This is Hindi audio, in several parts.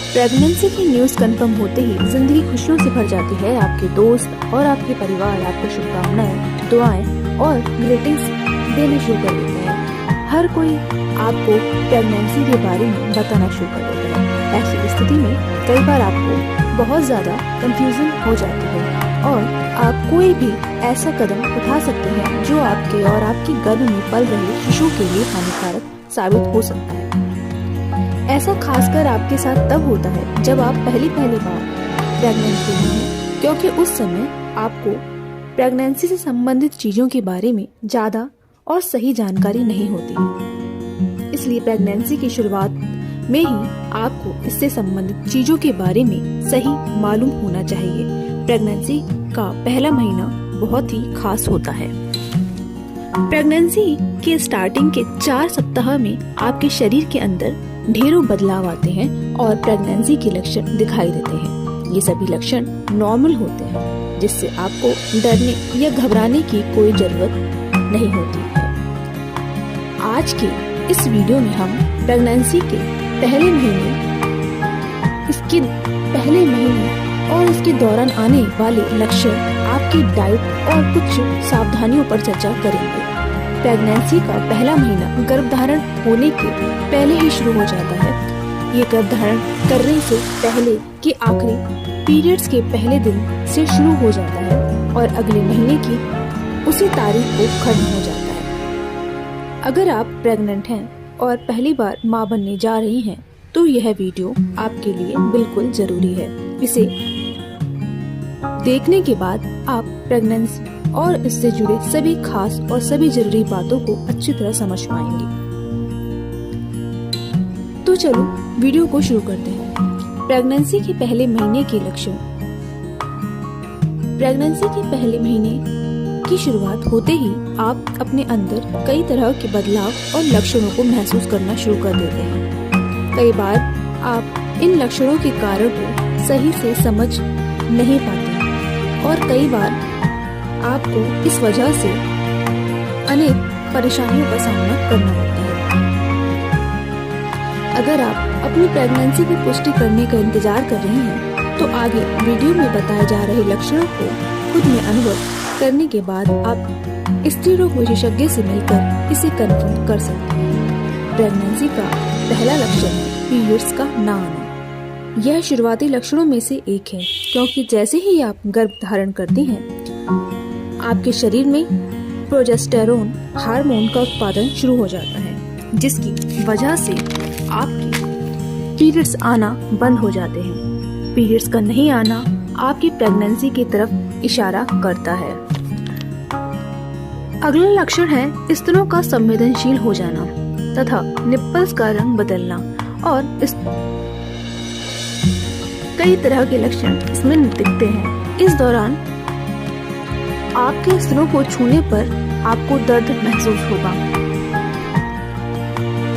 प्रेगनेंसी की न्यूज़ कंफर्म होते ही जिंदगी खुशियों से भर जाती है। आपके दोस्त और आपके परिवार आपको शुभकामनाएं, दुआएं और ग्रीटिंग्स देने शुरू कर देते हैं। हर कोई आपको प्रेगनेंसी के बारे में बताना शुरू कर देता है। ऐसी स्थिति में कई बार आपको बहुत ज़्यादा कंफ्यूजन हो जाती है और आप कोई भी ऐसा कदम उठा सकते हैं जो आपके और आपके गर्भ में पल रहे शिशु के लिए हानिकारक साबित हो सकता है। ऐसा खासकर आपके साथ तब होता है जब आप पहली बार प्रेग्नेंट होते हैं, क्योंकि उस समय आपको प्रेगनेंसी से संबंधित चीजों के बारे में ज्यादा और सही जानकारी नहीं होती है। इसलिए प्रेगनेंसी की शुरुआत में ही आपको इससे संबंधित चीजों के बारे में सही मालूम होना चाहिए। प्रेगनेंसी का पहला महीना बहुत ही खास होता है। प्रेगनेंसी के स्टार्टिंग के 4 सप्ताह में आपके शरीर के अंदर ढेरों बदलाव आते हैं और प्रेगनेंसी के लक्षण दिखाई देते हैं। ये सभी लक्षण नॉर्मल होते हैं, जिससे आपको डरने या घबराने की कोई जरूरत नहीं होती है। आज के इस वीडियो में हम प्रेगनेंसी के पहले महीने और इसके दौरान आने वाले लक्षण, आपकी डाइट और कुछ सावधानियों पर चर्चा करेंगे। प्रेगनेंसी का पहला महीना गर्भधारण होने के पहले ही शुरू हो जाता है। ये गर्भधारण करने से पहले के आखिरी पीरियड्स के पहले दिन से शुरू हो जाता है और अगले महीने की उसी तारीख को खत्म हो जाता है। अगर आप प्रेग्नेंट हैं और पहली बार मां बनने जा रही हैं, तो यह वीडियो आपके लिए बिल्कुल जरूरी है। इसे देखने के बाद आप प्रेगनेंसी और इससे जुड़े सभी खास और सभी जरूरी बातों को अच्छी तरह समझ पाएंगे। तो चलो वीडियो को शुरू करते हैं। प्रेगनेंसी के पहले महीने के लक्षण। प्रेगनेंसी के पहले महीने की शुरुआत होते ही आप अपने अंदर कई तरह के बदलाव और लक्षणों को महसूस करना शुरू कर देते हैं। कई बार आप इन लक्षणों के कारण को सही से समझ नहीं पाते और कई बार आपको इस वजह से अनेक परेशानियों का सामना करना होता है। अगर आप अपनी प्रेगनेंसी की पुष्टि करने का इंतजार कर रही हैं, तो आगे वीडियो में बताए जा रहे लक्षणों को खुद में अनुभव करने के बाद आप स्त्री रोग विशेषज्ञ से मिलकर इसे कंफर्म कर सकते हैं। प्रेगनेंसी का पहला लक्षण है पीरियड्स का ना आना। यह शुरुआती लक्षणों में से एक है, क्योंकि जैसे ही आप गर्भ धारण करती हैं, आपके शरीर में प्रोजेस्टेरोन हार्मोन का उत्पादन शुरू हो जाता है, जिसकी वजह से आपके पीरियड्स आना बंद हो जाते हैं। पीरियड्स का नहीं आना आपकी प्रेगनेंसी की तरफ इशारा करता है। अगला लक्षण है स्तनों का संवेदनशील हो जाना तथा निप्पल्स का रंग बदलना और कई तरह के लक्षण इसमें दिखते हैं। इस दौरान आपके स्तनों को छूने पर आपको दर्द महसूस होगा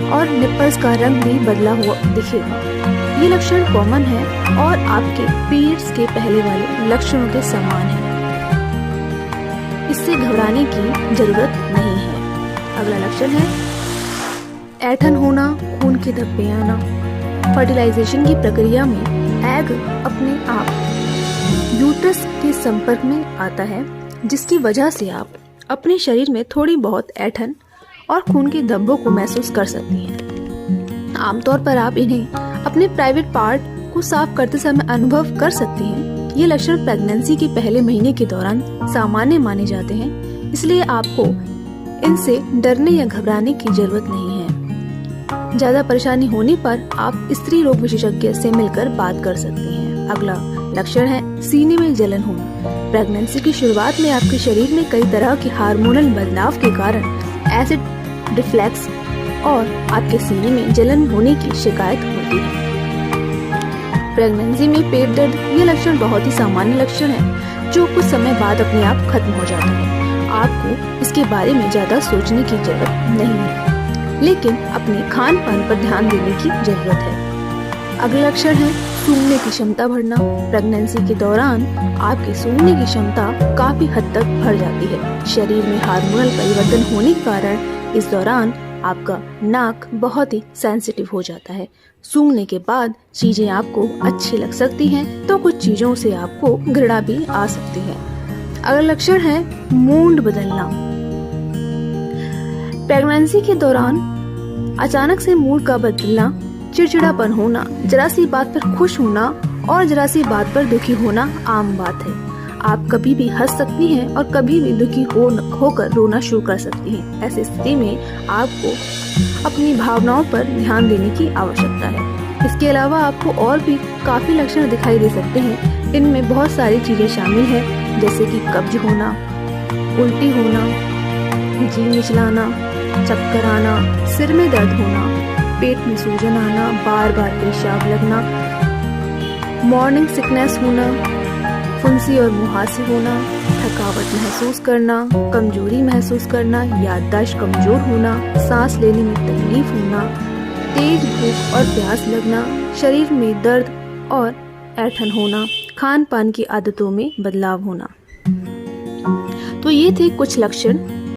और निप्पल्स का रंग भी बदला हुआ दिखेगा। ये लक्षण कॉमन है और आपके पीरियड्स के पहले वाले लक्षणों के समान है। इससे घबराने की जरूरत नहीं है। अगला लक्षण है ऐंठन होना, खून के धब्बे आना। फर्टिलाइजेशन की प्रक्रिया में एग अपने आप यूट्रस के संपर्क में आता है, जिसकी वजह से आप अपने शरीर में थोड़ी बहुत ऐंठन और खून के धब्बों को महसूस कर सकती हैं। आमतौर पर आप इन्हें अपने प्राइवेट पार्ट को साफ करते समय अनुभव कर सकती हैं। ये लक्षण प्रेगनेंसी के पहले महीने के दौरान सामान्य माने जाते हैं, इसलिए आपको इनसे डरने या घबराने की जरूरत नहीं है। ज्यादा परेशानी होने पर आप स्त्री रोग विशेषज्ञ से मिलकर बात कर सकती हैं। अगला लक्षण है सीने में जलन होना। प्रेगनेंसी की शुरुआत में आपके शरीर में कई तरह के हार्मोनल बदलाव के कारण एसिड रिफ्लेक्स और आपके सीने में जलन होने की शिकायत होती है। प्रेगनेंसी में पेट दर्द, ये लक्षण बहुत ही सामान्य लक्षण है जो कुछ समय बाद अपने आप खत्म हो जाता है। आपको इसके बारे में ज्यादा सोचने की जरूरत नहीं है, लेकिन अपने खान पान पर ध्यान देने की जरूरत है। अगला लक्षण है सूंघने की क्षमता बढ़ना। प्रेगनेंसी के दौरान आपकी सूंघने की क्षमता काफी हद तक बढ़ जाती है। शरीर में हार्मोनल परिवर्तन होने के कारण इस दौरान आपका नाक बहुत ही सेंसिटिव हो जाता है। सूंघने के बाद चीजें आपको अच्छी लग सकती हैं तो कुछ चीजों से आपको घृणा भी आ सकती है। अगला लक्षण है मूड बदलना। प्रेगनेंसी के दौरान अचानक से मूड का बदलना, चिड़चिड़ापन होना, जरा सी बात पर खुश होना और जरा सी बात पर दुखी होना आम बात है। आप कभी भी हंस सकती हैं और कभी भी दुखी होकर रोना शुरू कर सकती हैं। ऐसी स्थिति में आपको अपनी भावनाओं पर ध्यान देने की आवश्यकता है। इसके अलावा आपको और भी काफी लक्षण दिखाई दे सकते हैं। इनमें बहुत सारी चीजें शामिल हैं, जैसे कि कब्ज होना, उल्टी होना, जी मिचलाना, चक्कर आना, सिर में दर्द होना, पेट में सूजन आना, बार बार पेशाब लगना, मॉर्निंग सिकनेस होना, फुंसी और मुहासे होना, थकावट महसूस करना, कमजोरी महसूस करना, याददाश्त कमजोर होना, सांस लेने में तकलीफ होना, तेज भूख और प्यास लगना, शरीर में दर्द और ऐंठन होना, खान पान की आदतों में बदलाव होना। तो ये थे कुछ लक्षण